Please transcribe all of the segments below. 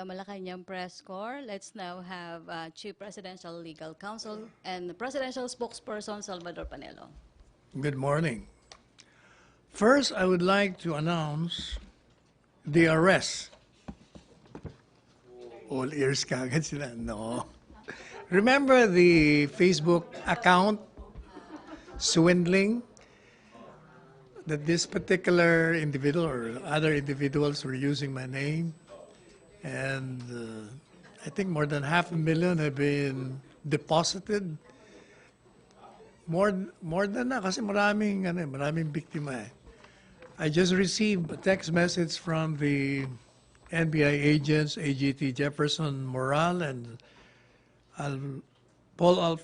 Malacanang Press Corps. Let's now have Chief Presidential Legal Counsel and Presidential Spokesperson Salvador Panelo. Good morning. First, I would like to announce the arrest. All ears kagad sila. No. Remember the Facebook account swindling that this particular individual or other individuals were using my name? And I think more than 500,000 have been deposited. More than na kasi maraming biktima eh. I just received a text message from the NBI agents, AGT Jefferson Moral and Paul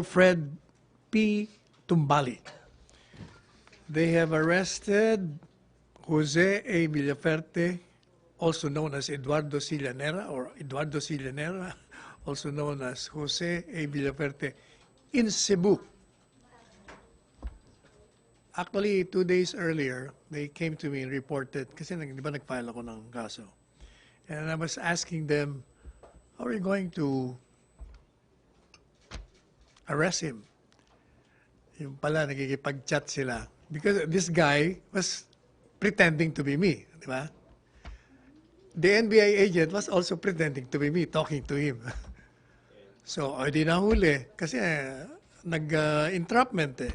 Fred P. Tumbali. They have arrested Jose A. Villaferte, also known as Eduardo Sillanera, also known as Jose A. Villaferte, in Cebu. Actually, 2 days earlier, they came to me and reported, kasi di ba nag-file ako ng kaso. And I was asking them, how are you going to arrest him? Yung pala, nagkikipag-chat sila. Because this guy was pretending to be me, di ba? The NBI agent was also pretending to be me, talking to him. So, di nahuli. Kasi nag-entrapment eh.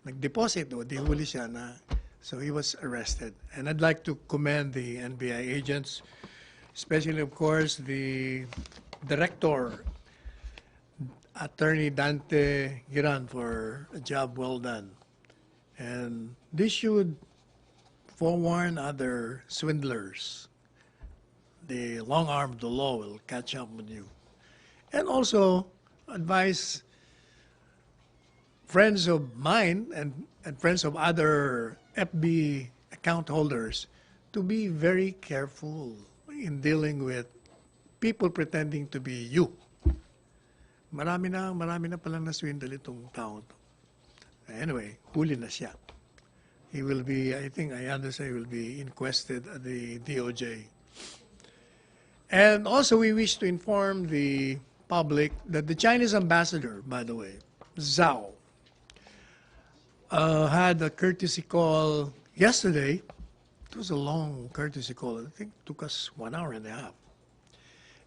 Nag-deposit o di huli siya na. So, he was arrested. And I'd like to commend the NBI agents, especially, of course, the director, Attorney Dante Giran, for a job well done. And this should forewarn other swindlers. The long arm of the law will catch up with you. And also advise friends of mine and friends of other FB account holders to be very careful in dealing with people pretending to be you. Marami na palang naswindle itong tao to. Anyway, huli na siya. He will be, I understand, he will be inquested at the DOJ. And also, we wish to inform the public that the Chinese ambassador, by the way, Zhao, had a courtesy call yesterday. It was a long courtesy call. I think it took us 1 hour and a half.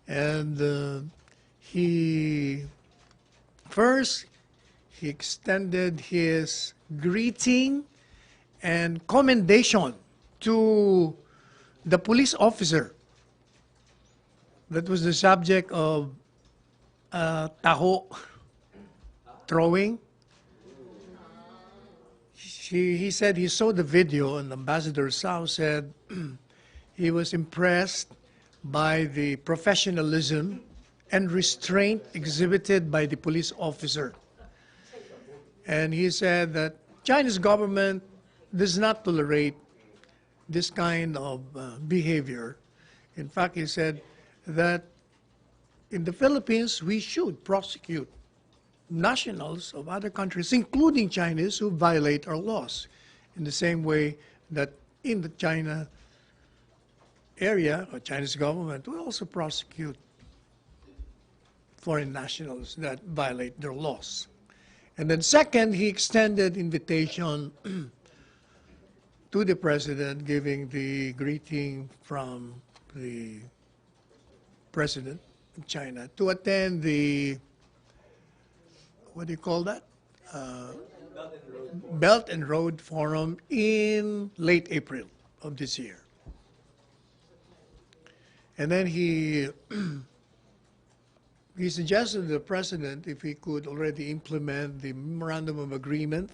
And he extended his greeting and commendation to the police officer that was the subject of taho throwing. He said he saw the video, and Ambassador Zhao said he was impressed by the professionalism and restraint exhibited by the police officer. And he said that Chinese government does not tolerate this kind of behavior. In fact, he said that in the Philippines, we should prosecute nationals of other countries, including Chinese, who violate our laws, in the same way that in the China area, or Chinese government will also prosecute foreign nationals that violate their laws. And then second, he extended invitation to the president, giving the greeting from the president of China to attend the, what do you call that? Belt and Road Forum in late April of this year. And then he suggested to the president if he could already implement the memorandum of agreement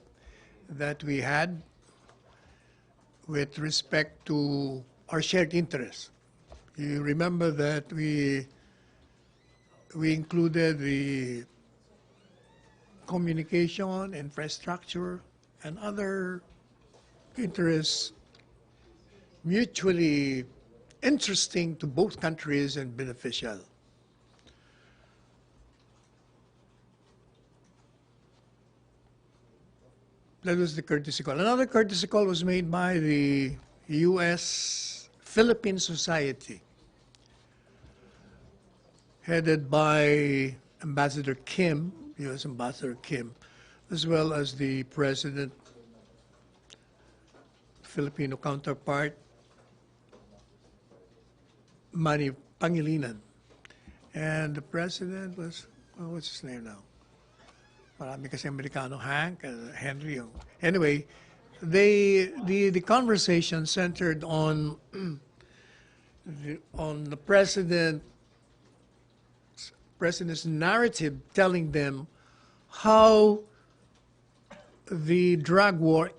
that we had with respect to our shared interests. You remember that we included the communication, infrastructure, and other interests mutually interesting to both countries and beneficial. That was the courtesy call. Another courtesy call was made by the U.S. Philippine Society. headed by Ambassador Kim, U.S. Ambassador Kim, as well as the President, Filipino counterpart, Manny Pangilinan. And the President was, what's his name now? Marami kasi Amerikano, Hank, Henry. Anyway, the conversation centered on the president's narrative, telling them how the drug war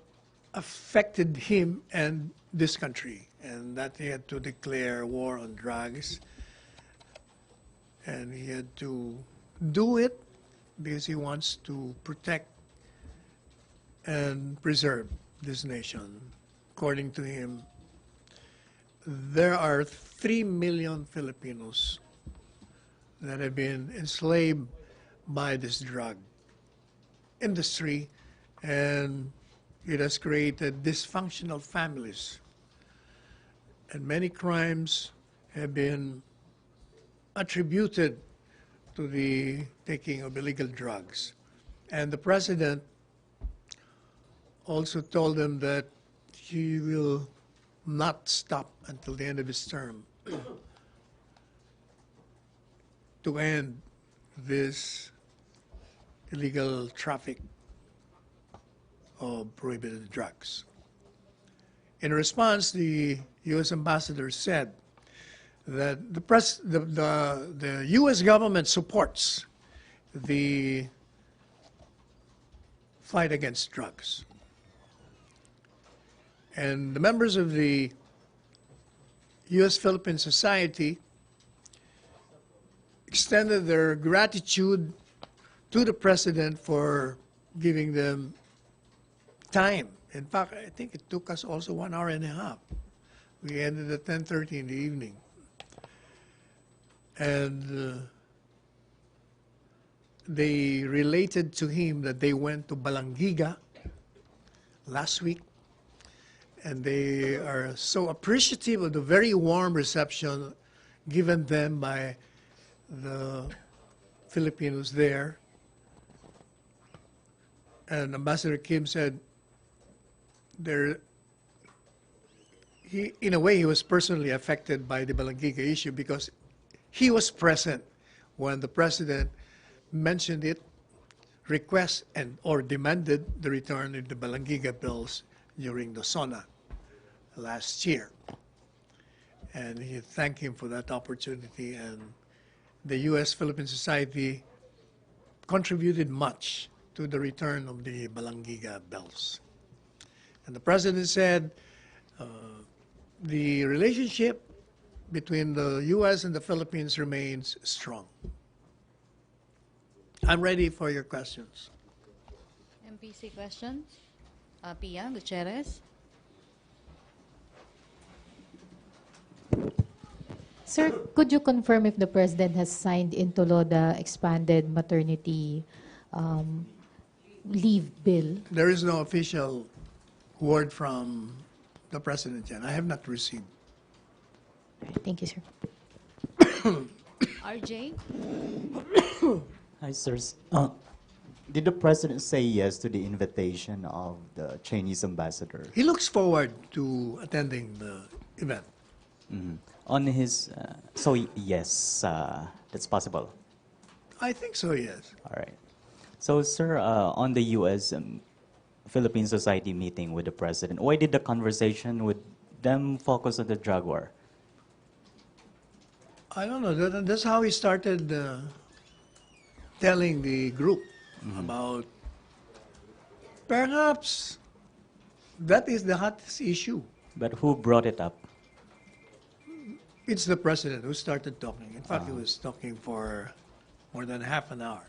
affected him and this country, and that he had to declare war on drugs, and he had to do it because he wants to protect and preserve this nation. According to him, there are 3 million Filipinos that have been enslaved by this drug industry, and it has created dysfunctional families. And many crimes have been attributed to the taking of illegal drugs. And the president also told them that he will not stop until the end of his term to end this illegal traffic of prohibited drugs. In response, the U.S. ambassador said that the U.S. government supports the fight against drugs. And the members of the U.S.-Philippine Society extended their gratitude to the president for giving them time. In fact, I think it took us also 1 hour and a half. We ended at 10:30 in the evening. And they related to him that they went to Balangiga last week, and they are so appreciative of the very warm reception given them by the Filipinos there. And Ambassador Kim said, in a way, he was personally affected by the Balangiga issue because he was present when the president mentioned it, or demanded the return of the Balangiga bills during the SONA last year. And he thanked him for that opportunity, and the U.S.-Philippine Society contributed much to the return of the Balangiga bills. And the president said the relationship between the U.S. and the Philippines remains strong. I'm ready for your questions. MPC questions? Pia Gutierrez? Sir, could you confirm if the President has signed into law the expanded maternity leave bill? There is no official word from the President yet. I have not received. Thank you, sir. RJ? Hi, sirs. Did the president say yes to the invitation of the Chinese ambassador? He looks forward to attending the event. On his, so yes, that's possible. I think so, yes. All right. So, sir, on the U.S. Philippine Society meeting with the president, why did the conversation with them focus on the drug war? I don't know. That's how he started telling the group about perhaps that is the hottest issue. But who brought it up? It's the president who started talking. In fact, he was talking for more than half an hour.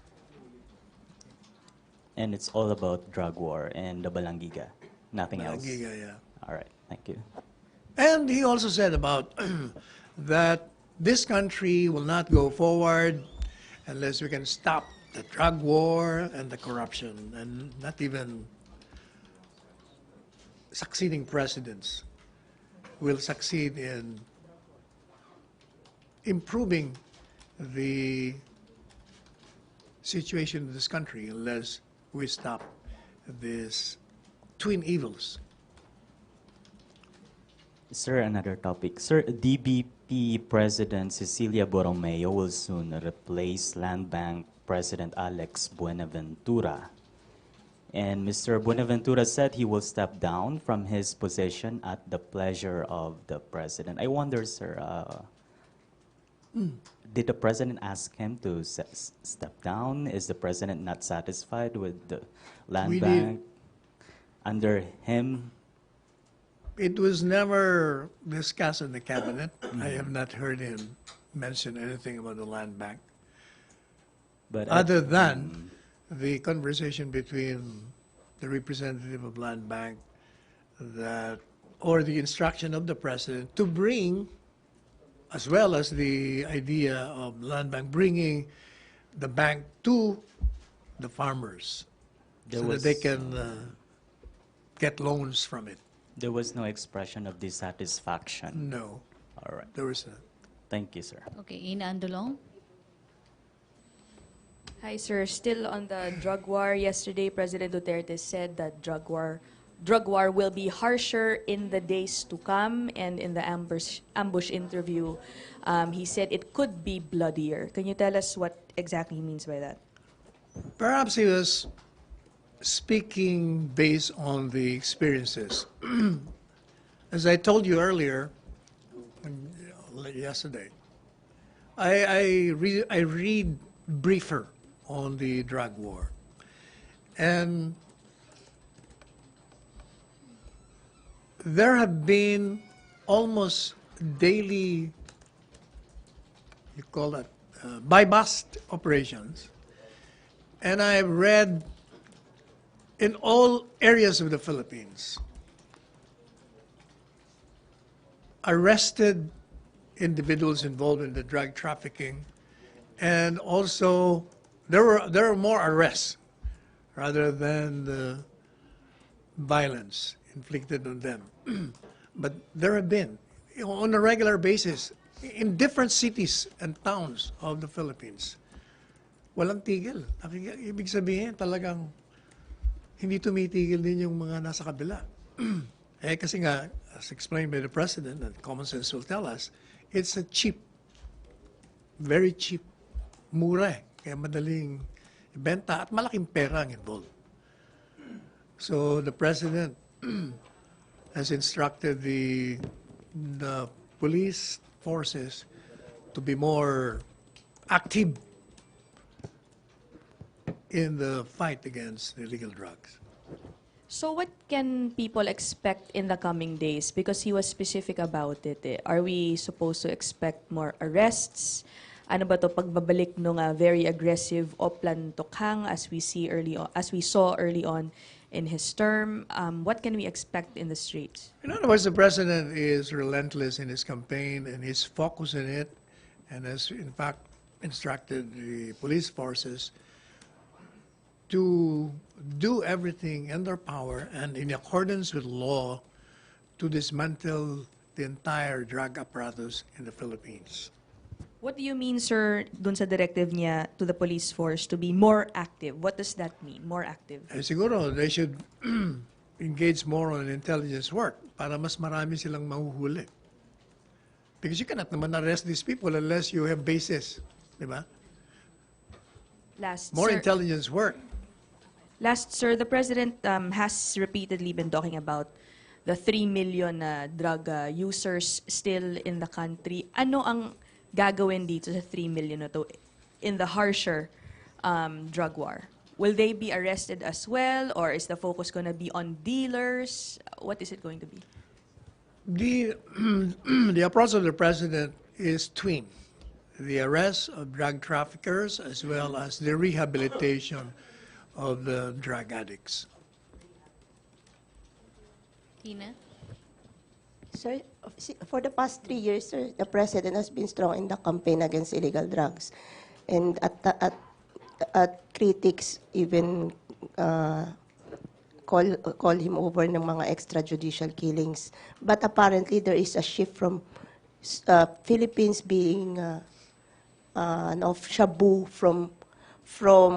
And it's all about drug war and the Balangiga, nothing else. Balangiga, yeah. All right, thank you. And he also said about that this country will not go forward unless we can stop the drug war and the corruption, and not even succeeding presidents will succeed in improving the situation of this country unless we stop these twin evils. Sir, another topic. Sir, DBP President Cecilia Borromeo will soon replace Land Bank President Alex Buenaventura. And Mr. Buenaventura said he will step down from his position at the pleasure of the president. I wonder, sir, did the president ask him to step down? Is the president not satisfied with the land We bank under him? It was never discussed in the cabinet. I have not heard him mention anything about the land bank, But other than the conversation between the representative of land bank or the instruction of the president to bring, as well as the idea of land bank bringing the bank to the farmers There so that was- they can get loans from it. there was no expression of dissatisfaction. No, All right. there was not. Thank you, sir. Okay, Ina Andulong. Hi, sir. Still on the drug war. Yesterday, President Duterte said that drug war will be harsher in the days to come. And in the ambush interview, he said it could be bloodier. Can you tell us what exactly he means by that? Perhaps he was speaking based on the experiences. As I told you earlier, yesterday, I read briefer on the drug war. And there have been almost daily, you call that, buy-bust operations. And I've read in all areas of the Philippines, arrested individuals involved in the drug trafficking, and also there were more arrests rather than the violence inflicted on them. But there have been, on a regular basis, in different cities and towns of the Philippines. Walang tigil. Ibig sabihin, talagang hindi tumitigil din yung mga nasa kabila. Kasi nga, as explained by the President, and common sense will tell us, it's a cheap, very cheap, mura eh. Kaya madaling ibenta at malaking pera ang involved. So the President has instructed the police forces to be more active in the fight against illegal drugs. So what can people expect in the coming days? Because he was specific about it. Are we supposed to expect more arrests? Ano ba to pagbabalik nung very aggressive Oplan Tokhang as we saw early on in his term? What can we expect in the streets? In other words, the President is relentless in his campaign and he's focused in it, and has in fact instructed the police forces to do everything in their power and in accordance with law to dismantle the entire drug apparatus in the Philippines. What do you mean, sir, dun sa directive niya to the police force to be more active? What does that mean, more active? Siguro they should engage more on intelligence work para mas marami silang mahuhuli. Because you cannot naman arrest these people unless you have basis, di ba? More intelligence work. Last, sir, the President has repeatedly been talking about the 3 million drug users still in the country. Ano ang gagawin dito sa 3 million na to in the harsher drug war? Will they be arrested as well, or is the focus going to be on dealers? What is it going to be? The approach of the President is twin. The arrest of drug traffickers as well as the rehabilitation of the drug addicts. Tina? Sir, for the past 3 years, sir, the President has been strong in the campaign against illegal drugs. And at critics even call him over ng mga extrajudicial killings. But apparently there is a shift from Philippines being of shabu from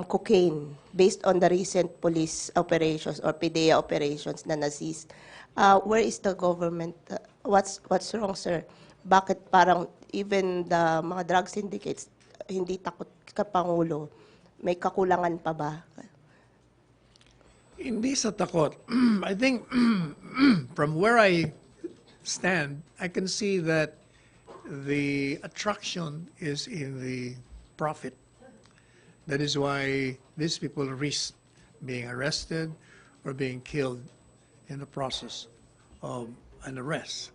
cocaine based on the recent police operations or PDEA operations na nasist. Where is the government? What's wrong, sir? Bakit parang even the mga drug syndicates hindi takot ka Pangulo? May kakulangan pa ba? Hindi sa takot. I think from where I stand, I can see that the attraction is in the profit. That is why these people risk being arrested or being killed in the process of an arrest.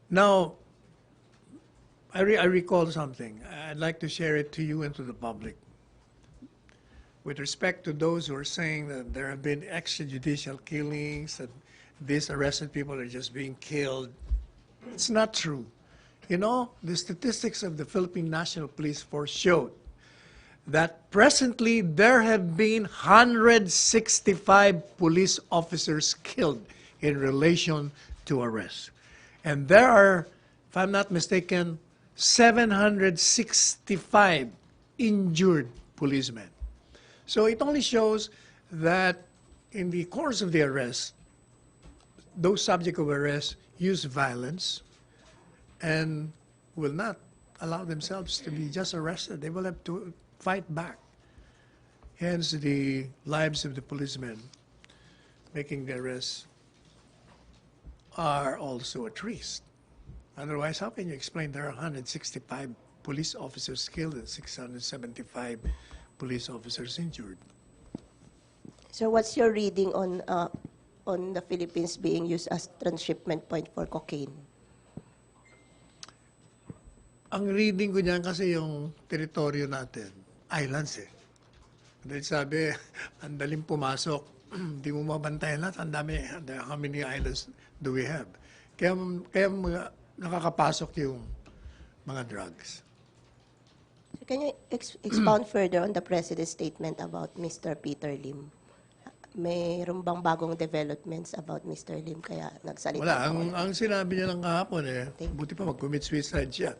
Now, I recall something. I'd like to share it to you and to the public. With respect to those who are saying that there have been extrajudicial killings, that these arrested people are just being killed, it's not true. You know, the statistics of the Philippine National Police Force showed that presently there have been 165 police officers killed in relation to arrests. And there are, if I'm not mistaken, 765 injured policemen. So it only shows that in the course of the arrest, those subject of arrest use violence and will not allow themselves to be just arrested. They will have to fight back. Hence, the lives of the policemen making the arrest are also at risk. Otherwise, how can you explain there are 165 police officers killed and 675 police officers injured? So what's your reading on the Philippines being used as transshipment point for cocaine? Ang reading ko niyan kasi yung teritoryo natin, islands eh. Dahil sabi, ang daling pumasok, hindi mo mabantayan lahat, ang dami, how many islands do we have? Kaya mga, nakakapasok yung mga drugs. So can you expound further on the President's statement about Mr. Peter Lim? Mayroon bang bagong developments about Mr. Lim kaya nagsalita Wala, ako? ang sinabi niya lang kahapon buti pa mag-commit suicide siya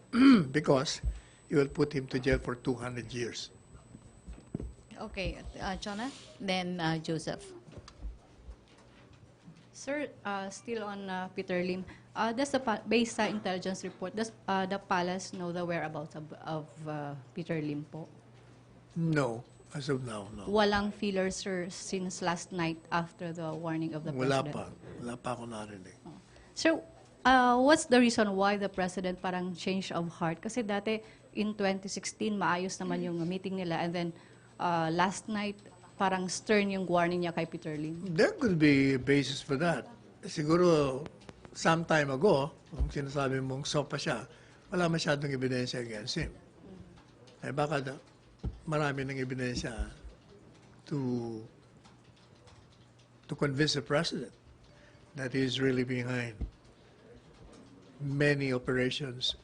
because he will put him to jail for 200 years. Okay, Jonah, then Joseph. Sir, still on Peter Lim, based sa intelligence report, does the palace know the whereabouts of Peter Lim po? No, as of now, no. Walang feelers, sir, since last night after the warning of the Wala president? pa ako narinig. Sir, what's the reason why the president parang change of heart? Kasi dati, in 2016, maayos naman yung meeting nila, and then last night, parang stern yung warning niya kay Peter Lim. There could be a basis for that. Siguro, some time ago, kung sinasabi mong sopa siya, wala masyadong ebidensya against him. Eh baka marami ng ebidensya to convince the president that he is really behind many operations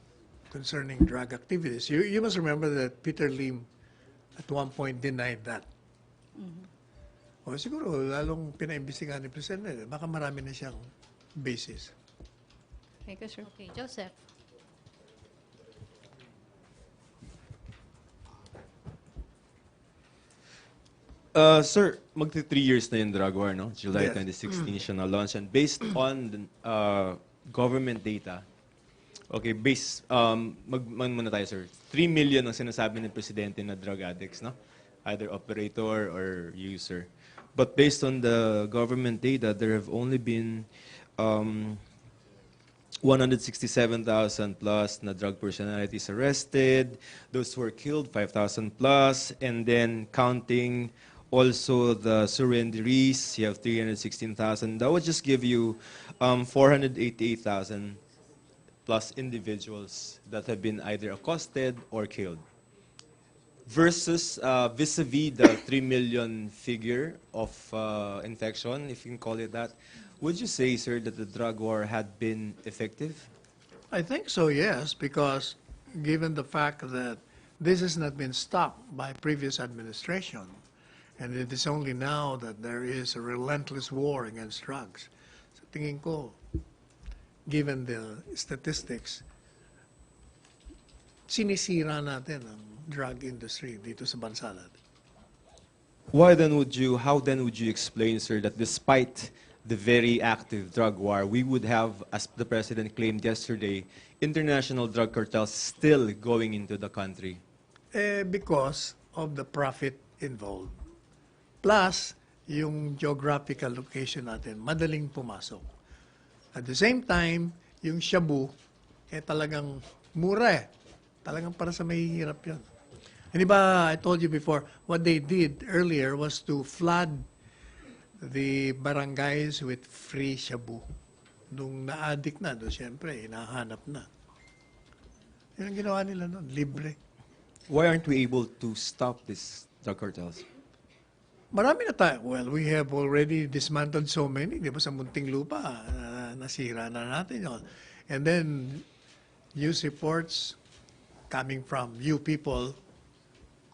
concerning drug activities. You must remember that Peter Lim at one point denied that. O siguro, lalong pinaimbestigahan ni Presidente, baka marami na siyang basis. Thank you, sir. Okay, Joseph. Sir, magti 3 years na yung drug war, no? July Yes. 2016 siya na-launch. And based on the, government data, okay, muna tayo, sir. 3 million ang sinasabi ng Presidente na drug addicts, no? Either operator or user. But based on the government data, there have only been 167,000 plus na drug personalities arrested. Those who were killed, 5,000 plus. And then counting also the surrenderies, you have 316,000. That would just give you 488,000 plus individuals that have been either accosted or killed. Versus vis-a-vis the 3 million figure of infection, if you can call it that, would you say, sir, that the drug war had been effective? I think so, yes, because given the fact that this has not been stopped by previous administration, and it is only now that there is a relentless war against drugs. Sa tingin ko, given the statistics, sinisira natin ang drug industry dito sa bansa natin. How then would you explain, sir, that despite the very active drug war, we would have, as the president claimed yesterday, international drug cartels still going into the country? Because of the profit involved. Plus, yung geographical location natin, madaling pumasok. At the same time, yung shabu, talagang mura eh. Talagang para sa mahihirap yun. And diba, I told you before, what they did earlier was to flood the barangays with free shabu. Nung na-addict na, doon siyempre, hinahanap na. Yan ang ginawa nila noon, libre. Why aren't we able to stop these drug cartels? Marami na tayo. Well, we have already dismantled so many. Di ba sa Munting Lupa, nasira na natin yun. And then, news reports coming from you people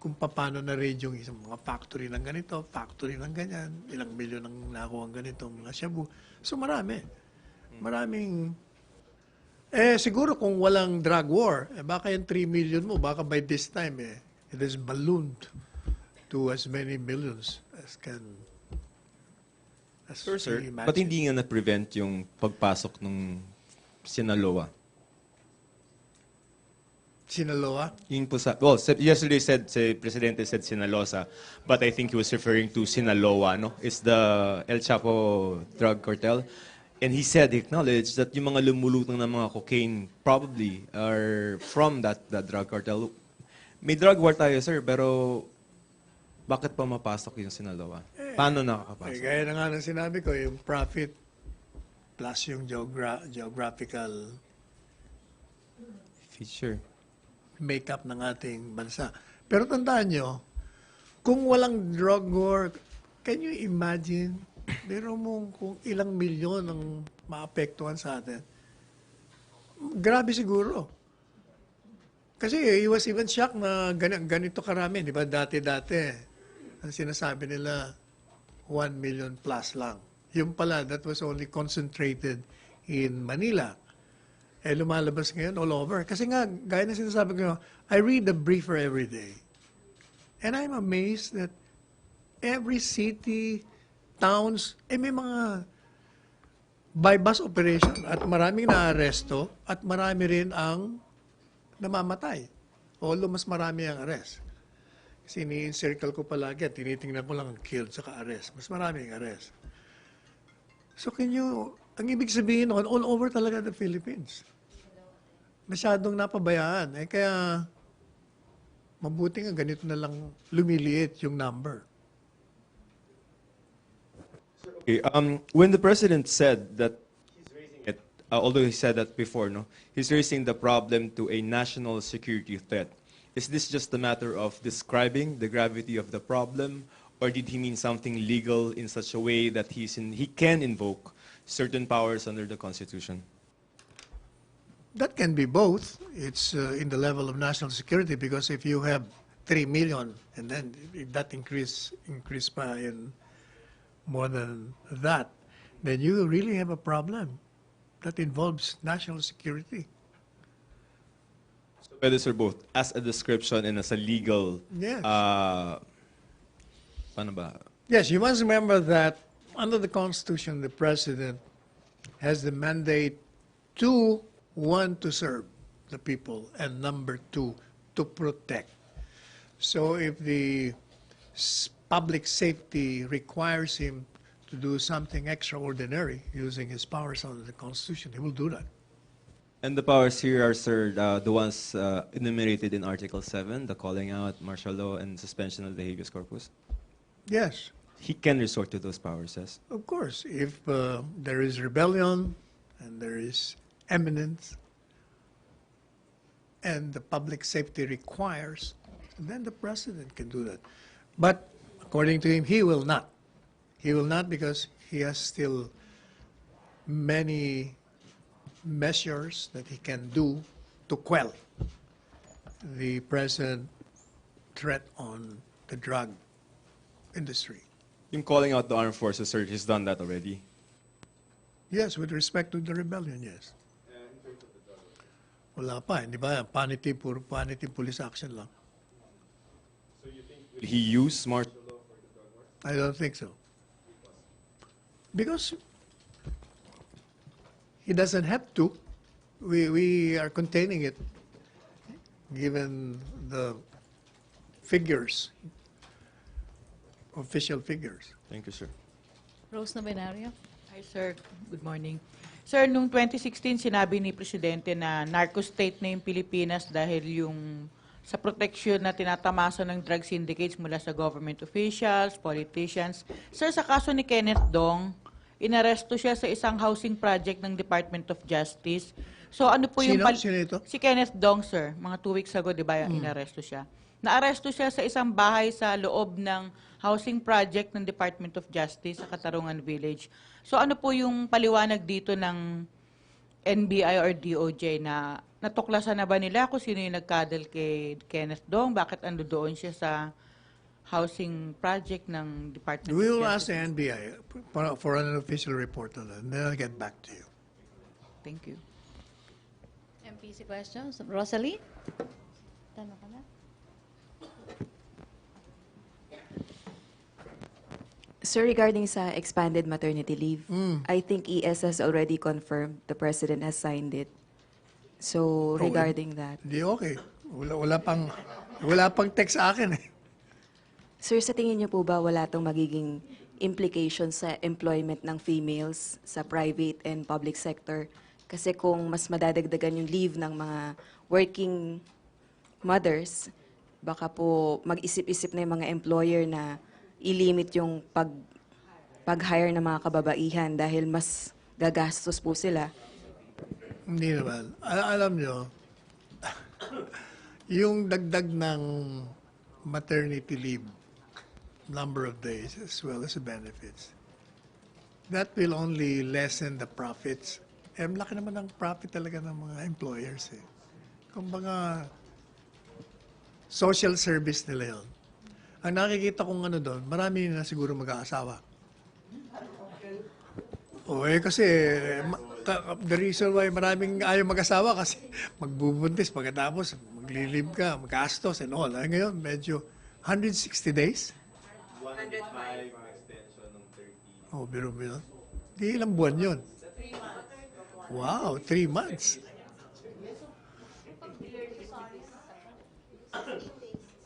kung paano na-raid yung isang mga factory ng ganito, factory ng ganyan, ilang milyon ang nakuha ng ganito, mga shabu. So marami. Maraming... siguro kung walang drug war, baka yung 3 million mo, baka by this time, it has ballooned to as many millions as can... As Sure, sir. we But imagine. hindi nga na-prevent yung pagpasok ng Sinaloa. Sinaloa? Yung po yesterday si Presidente said Sinalosa, but I think he was referring to Sinaloa, no? It's the El Chapo drug cartel. And he acknowledged that yung mga lumulutang ng mga cocaine probably are from that drug cartel. May drug war tayo, sir, pero bakit pa mapasok yung Sinaloa? Paano nakakapasok? Gaya na nga ng sinabi ko, yung profit plus yung geographical Feature. makeup ng ating bansa. Pero tandaan nyo, kung walang drug war, can you imagine, meron mo kung ilang milyon ang maapektuhan sa atin? Grabe siguro. Kasi he was even shocked na ganito karami. Di ba dati-dati, ang sinasabi nila, 1 million plus lang. Yung pala, that was only concentrated in Manila. Lumalabas ngayon all over. Kasi nga, gaya na sinasabi ko, I read the briefer every day. And I'm amazed that every city, towns, may mga by bus operation at maraming naaresto at marami rin ang namamatay. Although mas marami ang arrest. Kasi ni-encircle ko palagi at tinitingnan ko lang ang killed sa arrest. Mas marami ang arrest. So ang ibig sabihin noon, all over talaga the Philippines. Masyadong napabayaan. Kaya mabuti nga ganito na lang lumiliit yung number. Okay, when the president said that he's raising it, although he said that before, no, he's raising the problem to a national security threat. Is this just a matter of describing the gravity of the problem, or did he mean something legal in such a way that he can invoke certain powers under the Constitution? That can be both. It's in the level of national security because if you have 3 million and then if that increase pa in more than that, then you really have a problem that involves national security. So pwede, sir, both as a description and as a legal. Yes. Paano ba? Yes, you must remember that under the Constitution, the president has the mandate to, one, to serve the people, and number two, to protect. So if the public safety requires him to do something extraordinary using his powers under the Constitution, he will do that. And the powers here are, sir, the ones enumerated in Article 7, the calling out, martial law, and suspension of the habeas corpus? Yes, He can resort to those powers, yes? of course. If there is rebellion and there is eminence and the public safety requires, then the president can do that. But according to him, he will not. He will not because he has still many measures that he can do to quell the present threat on the drug industry. Yung calling out the armed forces, sir, he's done that already. Yes, with respect to the rebellion, yes. Wala pa, hindi ba? Puro punitive police action lang. Will he use martial law? I don't think so. Because he doesn't have to. We are containing it, given the figures, official figures. Thank you, sir. Rose Novenario. Hi, sir. Good morning. Sir, noong 2016, sinabi ni Presidente na narco-state na yung Pilipinas dahil yung sa protection na tinatamasa ng drug syndicates mula sa government officials, politicians. Sir, sa kaso ni Kenneth Dong, inaresto siya sa isang housing project ng Department of Justice. So ano po yung... Sino ito? Si Kenneth Dong, sir. Mga 2 weeks ago, di ba, inaresto siya. Naaresto siya sa isang bahay sa loob ng housing project ng Department of Justice sa Katarungan Village. So ano po yung paliwanag dito ng NBI or DOJ na natuklasan na ba nila kung sino yung nagkadal kay Kenneth Dong? Bakit ando doon siya sa housing project ng Department We of will ask Justice? the NBI for an official report on that, and then I'll get back to you. Thank you. MPC questions. Rosalie? Tanong ka na. Sir, regarding sa expanded maternity leave, I think ES has already confirmed the President has signed it. So, Okay. regarding that. Hindi okay. Wala pang text sa akin eh. Sir, sa tingin niyo po ba wala tong magiging implications sa employment ng females sa private and public sector? Kasi kung mas madadagdagan yung leave ng mga working mothers, baka po mag-isip-isip na yung mga employer na ilimit yung pag-hire ng mga kababaihan dahil mas gagastos po sila. Hindi naman. Alam nyo, yung dagdag ng maternity leave, number of days, as well as the benefits, that will only lessen the profits. Eh, laki naman ang profit talaga ng mga employers eh. Kumbaga, social service nila yun. Ang nakikita kong ano doon, marami na siguro mag-aasawa. O eh kasi, the reason why maraming ayaw mag-asawa kasi magbubuntis pagkatapos maglilib ka, mag-gastos and all. Ay, ngayon, medyo 160 days. 105 extension ng 30. Oh, biro. Di ilang buwan yun. Wow, 3 months.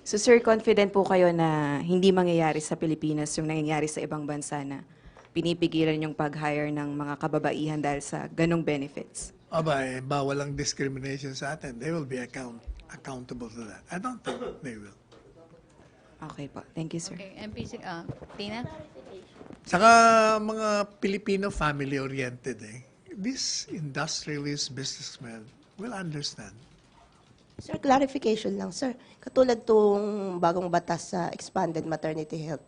So sir, confident po kayo na hindi mangyayari sa Pilipinas yung nangyayari sa ibang bansa na pinipigilan yung pag-hire ng mga kababaihan dahil sa ganong benefits? Aba, eh, bawal ang discrimination sa atin. They will be accountable to that. I don't think they will. Okay po. Thank you, sir. Okay, MPC, Tina? Saka mga Filipino family-oriented eh. These industrialist businessmen will understand. Sir, clarification lang, sir. Katulad tong bagong batas sa expanded maternity health.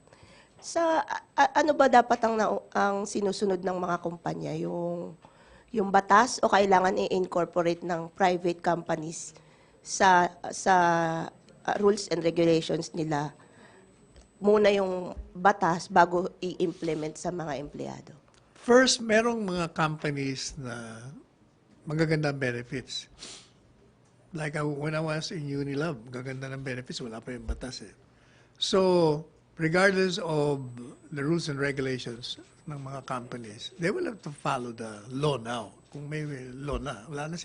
Sa ano ba dapat ang sinusunod ng mga kumpanya, yung batas o kailangan i-incorporate ng private companies sa rules and regulations nila muna yung batas bago i-implement sa mga empleyado? First, merong mga companies na magagandang benefits. Like when I was in Unilab, gaganda ng benefits, wala pa yung batas eh. So, regardless of the rules and regulations ng mga companies, they will have to follow the law now. Kung may law na, wala na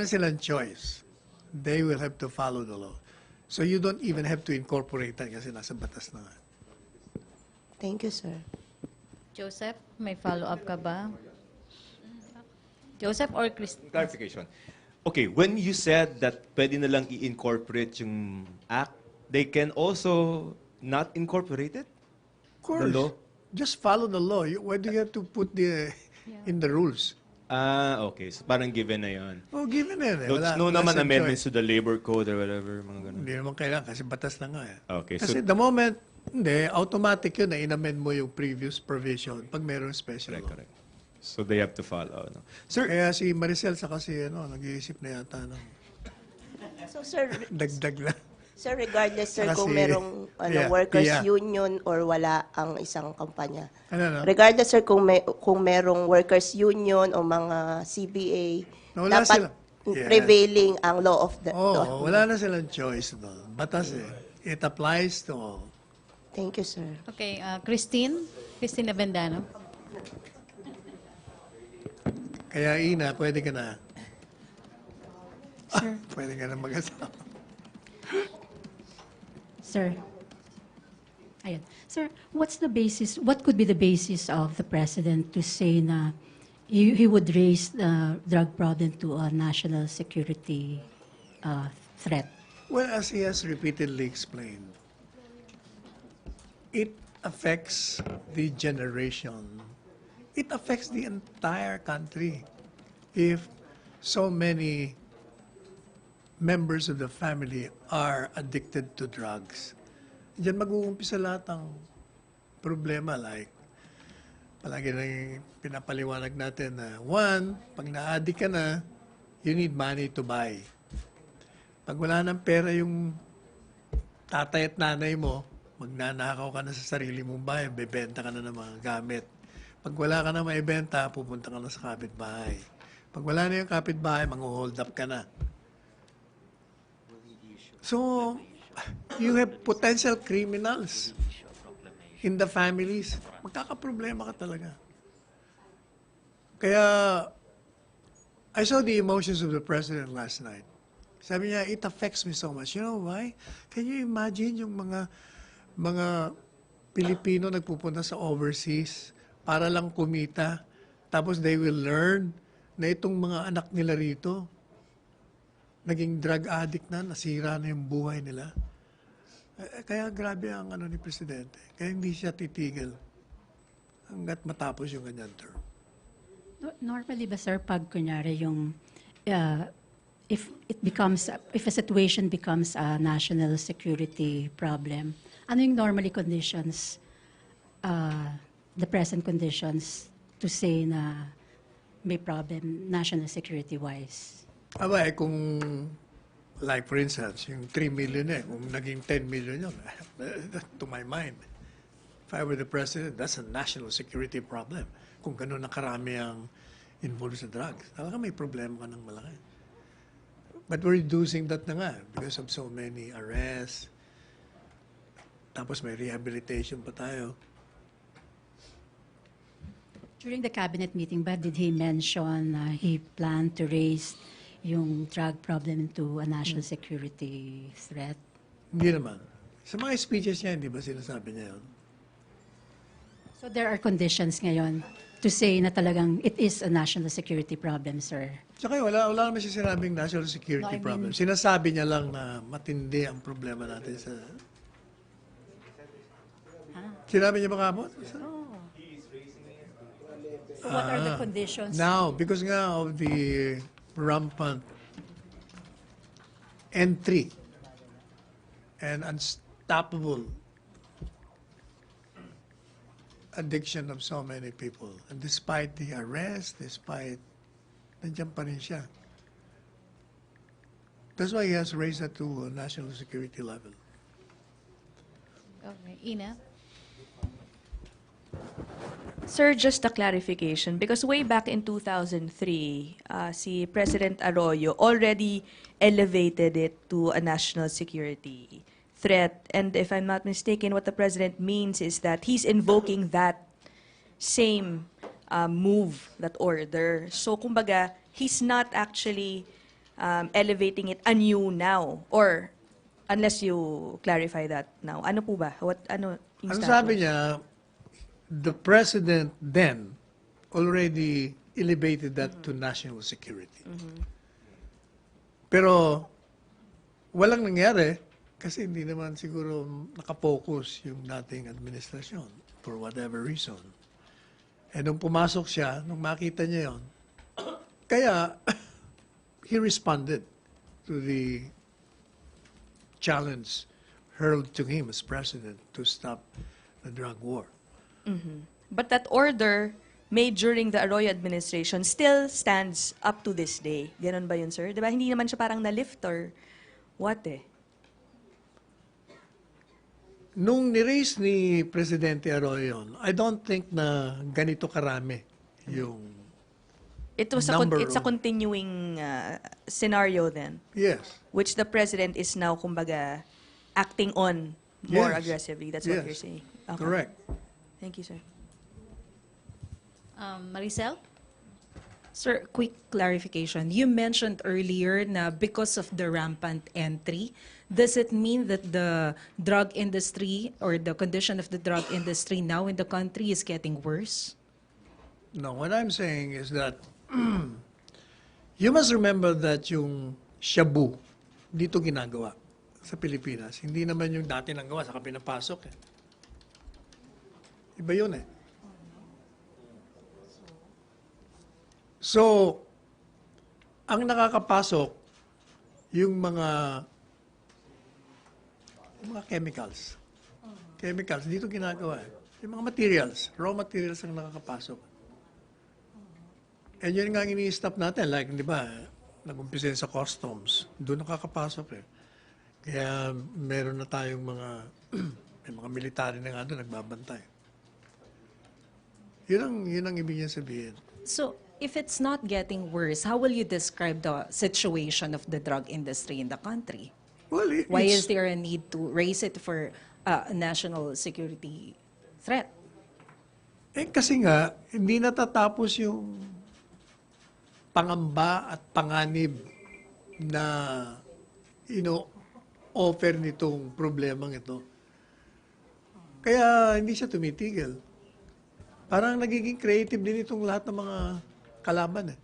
silang choice. They will have to follow the law. So you don't even have to incorporate that kasi nasa batas na nga. Thank you, sir. Joseph, may follow-up ka ba? Joseph or Christine? Clarification. Okay, when you said that pwede na lang i-incorporate yung act, they can also not incorporate it? Of course. The law? Just follow the law. Why do you have to put in the rules? Ah, okay. So parang given na yun. Oh, given na yun eh. No Wala naman silang amendments choice. to the labor code or whatever, mga ganun. Hindi naman kailangan kasi batas na nga eh. Okay, Kasi so- the moment, hindi, automatic yun na in-amend mo yung previous provision pag mayroong special Correct, law. correct. So they have to follow. No? Sir, Kaya si Maricel sa kasi nag-iisip na yata ng So, sir, dagdag na. Sir, regardless, sir, kung Kasi- merong Yeah, workers yeah. union or wala ang isang kampanya. Ano, no? Regardless, sir, kung merong workers union o mga CBA, Wala dapat sila. Yeah. prevailing ang law of the Oo, law. wala na silang choice doon. Batas eh. It applies to all. Thank you, sir. Okay, Christine Avendano. Kaya Ina, pwede ka na. Sir. Pwede ka na mag-asawa. Sir. Ayan. Sir, what could be the basis of the president to say na he would raise the drug problem to a national security threat? Well, as he has repeatedly explained, it affects the generation. It affects the entire country. If so many members of the family are addicted to drugs, diyan mag-uumpisa lahat ng problema. Like, palagi nang pinapaliwanag natin na, one, pag na-addict ka na, you need money to buy. Pag wala ng pera yung tatay at nanay mo, magnanakaw ka na sa sarili mong bahay, bebenta ka na ng mga gamit. Pag wala ka na maibenta, pupunta ka na sa kapitbahay. Pag wala na yung kapitbahay, mag-hold up ka na. So, you have potential criminals in the families. Magkakaproblema ka talaga. Kaya, I saw the emotions of the president last night. Sabi niya, it affects me so much. You know why? Can you imagine yung mga Pilipino nagpupunta sa overseas para lang kumita, tapos they will learn na itong mga anak nila rito, naging drug addict na, nasira na yung buhay nila. Kaya grabe ang ni Presidente. Kaya hindi siya titigil hanggat matapos yung ganyan term. Normally ba, sir, pag kunyari yung if a situation becomes a national security problem, ano yung normally conditions, the present conditions to say na may problem national security-wise? Aba, kung, like for instance, yung 3 million kung naging 10 million yun, to my mind, if I were the president, that's a national security problem. Kung gano'n nakarami ang involved sa drugs, talaga may problema ka ng malaki. But we're reducing that na nga because of so many arrests. Tapos may rehabilitation pa tayo. During the cabinet meeting ba, did he mention he planned to raise yung drug problem into a national security threat? Hindi naman. Sa mga speeches niya, hindi ba sinasabi niya yun? So there are conditions ngayon to say na talagang it is a national security problem, sir. Tsaka wala naman siya sinabing national security No, I mean- problem. Sinasabi niya lang na matindi ang problema natin sa... Sinabi niya ba kapon? So what are the conditions? Now, because nga of the rampant entry and unstoppable addiction of so many people, and despite the arrest, nandiyan pa rin siya. That's why he has raised that to a national security level. Okay, Ina. Sir, just a clarification, because way back in 2003, si President Arroyo already elevated it to a national security threat. And if I'm not mistaken, what the President means is that he's invoking that same move, that order. So, kumbaga, he's not actually elevating it anew now, or unless you clarify that now. Ano po ba? Ano yung Ang status? sabi niya, the president then already elevated that to national security. Pero walang nangyari kasi hindi naman siguro nakapokus yung dating administrasyon for whatever reason. Eh nung pumasok siya, nung makita niya yon, kaya he responded to the challenge hurled to him as president to stop the drug war. But that order made during the Arroyo administration still stands up to this day. Ganon ba yun, sir? Diba? Hindi naman siya parang na-lift or what eh? nung ni-raise ni Presidente Arroyo yun, I don't think na ganito karami yung It's number a of- continuing scenario then, yes. which the president is now, kumbaga, acting on more Yes. aggressively. That's what Yes. you're saying. Okay. Correct. Thank you, sir. Maricel? Sir, quick clarification. You mentioned earlier na because of the rampant entry, does it mean that the drug industry or the condition of the drug industry now in the country is getting worse? No, what I'm saying is that you must remember that yung shabu dito ginagawa sa Pilipinas. Hindi naman yung dati nang gawa, saka pinapasok eh. Iba yun eh. So, ang nakakapasok, yung mga chemicals. Chemicals, dito ginagawa eh. Yung mga materials, raw materials ang nakakapasok. And yun nga ang ini-stop natin. Like, di ba, nag-umpisa yun sa customs. Doon nakakapasok eh. Kaya meron na tayong mga, may mga military na nga doon, nagbabantay. Yun ang ibig niya sabihin. So, if it's not getting worse, how will you describe the situation of the drug industry in the country? Well, Why it's- is there a need to raise it for a national security threat? Eh kasi nga, hindi natatapos yung pangamba at panganib na offer nitong problemang ito. Kaya hindi siya tumitigil. Parang nagiging creative din itong lahat ng mga kalaban eh.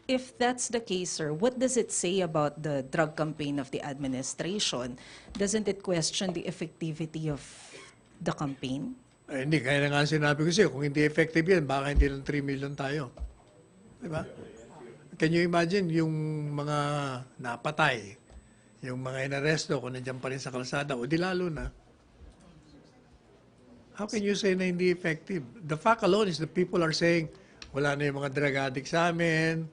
If that's the case, sir, what does it say about the drug campaign of the administration? Doesn't it question the effectivity of the campaign? Eh, hindi, kaya na nga sinabi ko sa'yo, kung hindi effective yan, baka hindi lang 3 million tayo. Di ba? Can you imagine yung mga napatay, yung mga inaresto, kung nandiyan pa rin sa kalsada, o di lalo na. How can you say na hindi effective? The fact alone is the people are saying, wala na yung mga drug addicts sa amin.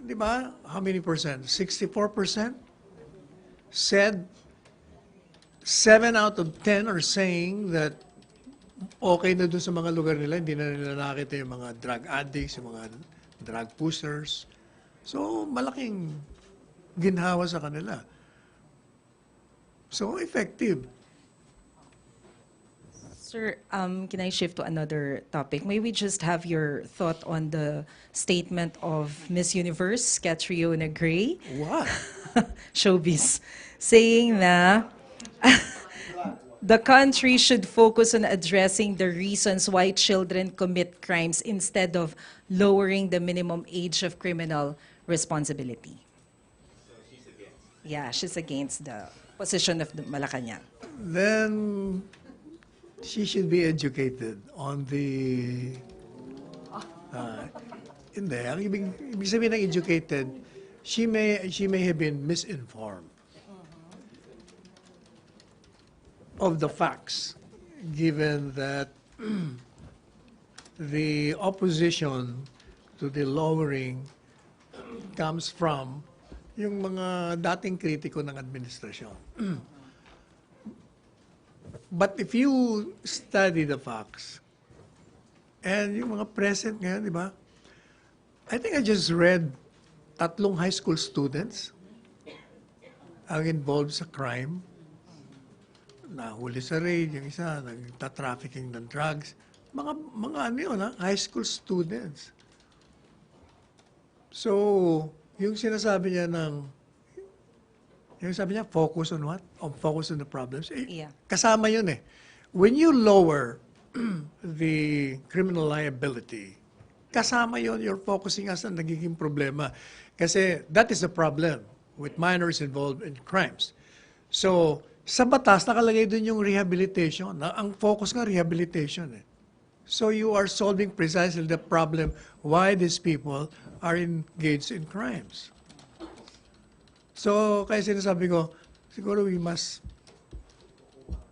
Di ba? How many percent? 64% said 7 out of 10 are saying that okay na doon sa mga lugar nila, hindi na nila nakita yung mga drug addicts, yung mga drug pushers. So, malaking ginhawa sa kanila. So, effective. Sir, can I shift to another topic? May we just have your thought on the statement of Miss Universe, Catriona Gray, What? showbiz, saying na the country should focus on addressing the reasons why children commit crimes instead of lowering the minimum age of criminal responsibility. Yeah, she's against the position of the Malacanang. Then, she should be educated on the... hindi. Ang ibig sabihin ng educated, she may have been misinformed of the facts, given that the opposition to the lowering comes from yung mga dating kritiko ng administrasyon. But if you study the facts, and yung mga present ngayon, di ba? I think I just read 3 high school students ang involved sa crime. Nahuli sa raid, yung isa, nagta-trafficking ng drugs. Mga ano yun, ha? High school students. So, yung sinasabi niya yung sabi niya, focus on what? Focus on the problems. Yeah. Kasama yun eh. When you lower the criminal liability, kasama yun, you're focusing as ang nagiging problema. Kasi that is the problem with minors involved in crimes. So, sa batas, nakalagay dun yung rehabilitation. Ang focus nga, rehabilitation eh. So, you are solving precisely the problem why these people are engaged in crimes. So, kaya sinasabi ko, siguro we must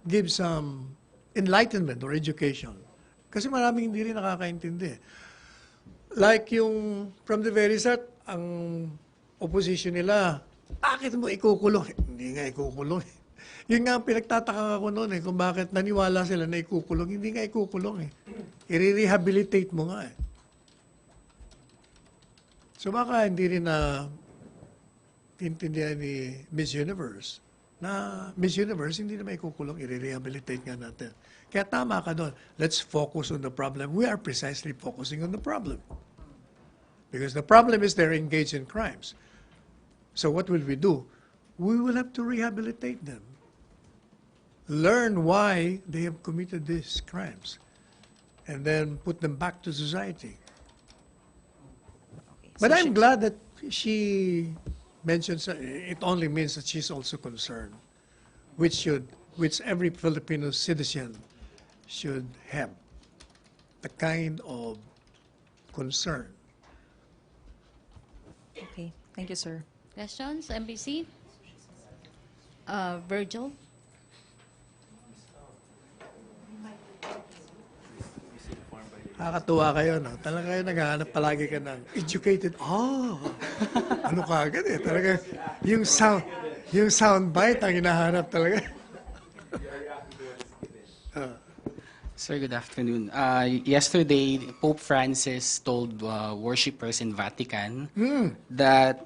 give some enlightenment or education. Kasi maraming hindi rin nakakaintindi. Like yung, from the very start, ang opposition nila, bakit mo ikukulong? Hindi nga ikukulong. Yun nga ang pinagtataka ako noon kung bakit naniwala sila na ikukulong. Hindi nga ikukulong I-rehabilitate mo nga So baka hindi rin na intindihan ni Miss Universe na Miss Universe hindi na may kukulong, i-rehabilitate nga natin. Kaya tama ka doon. Let's focus on the problem. We are precisely focusing on the problem. Because the problem is they're engaged in crimes. So what will we do? We will have to rehabilitate them. Learn why they have committed these crimes. And then put them back to society. But I'm glad that she mentions it only means that she's also concerned, which every Filipino citizen should have the kind of concern. Okay. Thank you, sir. Questions, MPC? Virgil? Nakakatuwa kayo, no? Talaga kayo naghahanap palagi ka ng educated. Ano ka agad Talaga, yung sound bite ang hinahanap talaga. Sir, good afternoon. Yesterday, Pope Francis told worshippers in Vatican that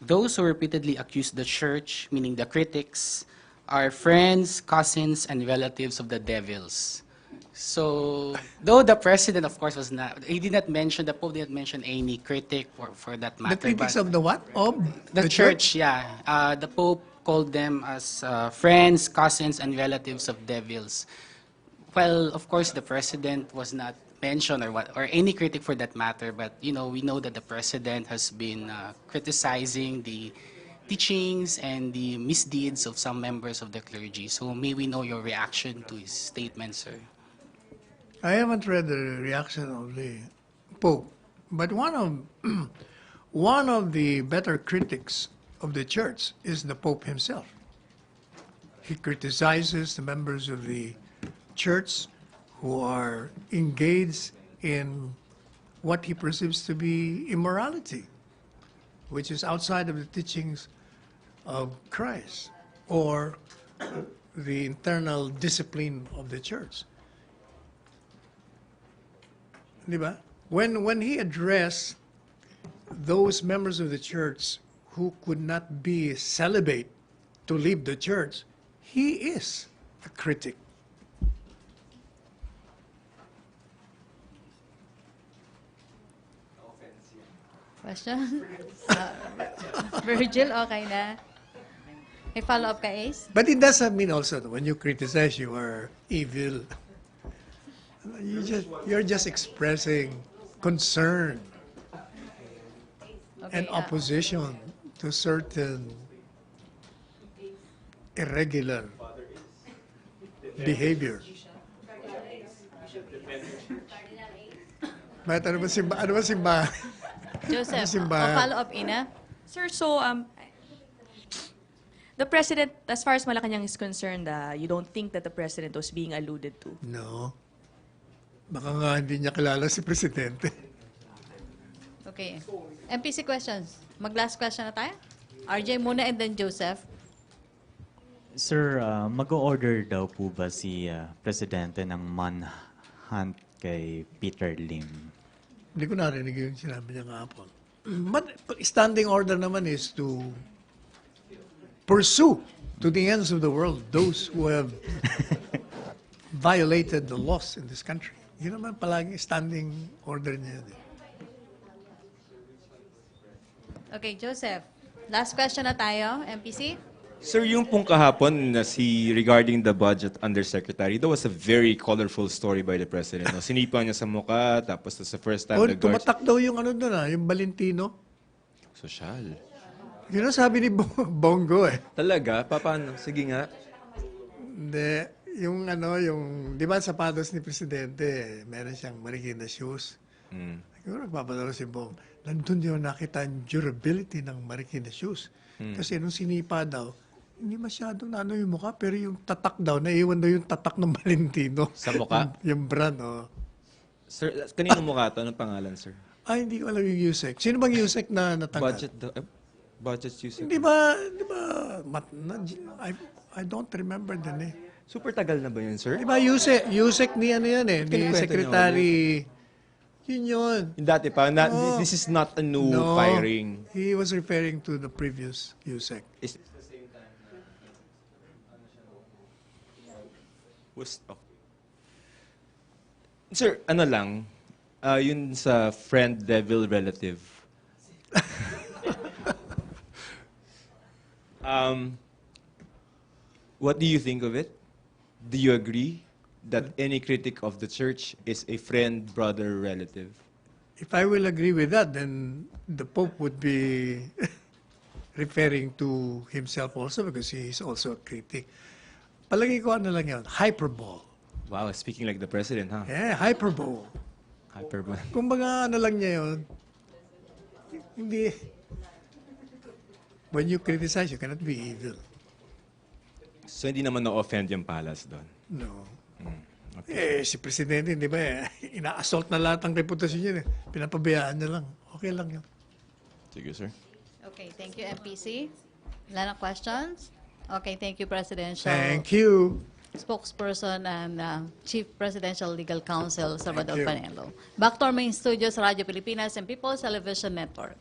those who repeatedly accuse the church, meaning the critics, are friends, cousins, and relatives of the devils. So, though the president, of course, he did not mention, the Pope did not mention any critic for that matter. The critics but of the what? Of the church, yeah. The Pope called them as friends, cousins, and relatives of devils. Well, of course, the president was not mentioned or any critic for that matter, but we know that the president has been criticizing the teachings and the misdeeds of some members of the clergy. So may we know your reaction to his statement, sir? I haven't read the reaction of the Pope, but one of the better critics of the church is the Pope himself. He criticizes the members of the church who are engaged in what he perceives to be immorality, which is outside of the teachings of Christ or the internal discipline of the church. Diba? When he addressed those members of the church who could not be celibate to leave the church, he is a critic. Question? Virgil, okay na? May follow-up ka, Ace? But it doesn't mean also that when you criticize, you are evil. You're just expressing concern and opposition to certain irregular behavior. But ano ba simba? Joseph, Simbahan. follow-up, Ina? Sir, so the president, as far as Malacanang is concerned, you don't think that the president was being alluded to? No. Baka nga hindi niya kilala si Presidente. Okay. MPC questions. Mag-last question na tayo? RJ muna and then Joseph. Sir, mag-o-order daw po ba si Presidente ng manhunt kay Peter Lim? Hindi ko narinig yung sinabi niya kahapon. But standing order naman is to pursue to the ends of the world those who have violated the laws in this country. Yun naman palagi standing order niya yun. Okay, Joseph. Last question na tayo, MPC. Sir, yung pong kahapon na regarding the budget undersecretary, that was a very colorful story by the president. No? Sinipa niya sa mukha, tapos sa first time the guards... Tumatak daw yung ano doon yung Valentino. Social. Yun ang sabi ni Bongo Talaga? Paano? Sige nga. Hindi. Yung di ba sapatos ni Presidente, meron siyang Marikina shoes. Siguro nagpapadala si Bong. Nandun yung nakita yung durability ng Marikina shoes. Kasi nung sinipa daw, hindi masyadong yung mukha, pero yung tatak daw, naiwan daw yung tatak ng Valentino. Sa mukha? yung brand, Sir, kanino mukha to? Anong pangalan, sir? Ay, hindi ko alam yung USEC. Sino bang USEC na natanggal? Budget Budget USEC. Di ba, I don't remember the name. Super tagal na ba yun, sir? Diba, Yusek ni ano yan eh, ni Kinikwento niyo Secretary, yun. Yung dati pa, No. this is not a new No, firing. he was referring to the previous Yusek. Is was oh. Sir, ano lang, yun sa friend, devil, relative. What do you think of it? Do you agree that any critic of the church is a friend, brother, relative? If I will agree with that, then the Pope would be referring to himself also because he is also a critic. Palagi ko ano lang yun, hyperbole. Wow, speaking like the president, huh? Yeah, hyperbole. Hyperbole. Kumbaga ano lang niya yun, hindi, when you criticize, you cannot be evil. So hindi naman na-offend yung palace doon? No. Si Presidente, di ba, ina-assault na lahat ng reputasyon niya. Pinapabayaan niya lang. Okay lang yun. Sige, sir. Okay, thank you, MPC. Wala na questions? Okay, thank you, Presidential Thank you. Spokesperson and Chief Presidential Legal Counsel, Salvador Panelo. Back to our main studios, Radyo Pilipinas and People's Television Network.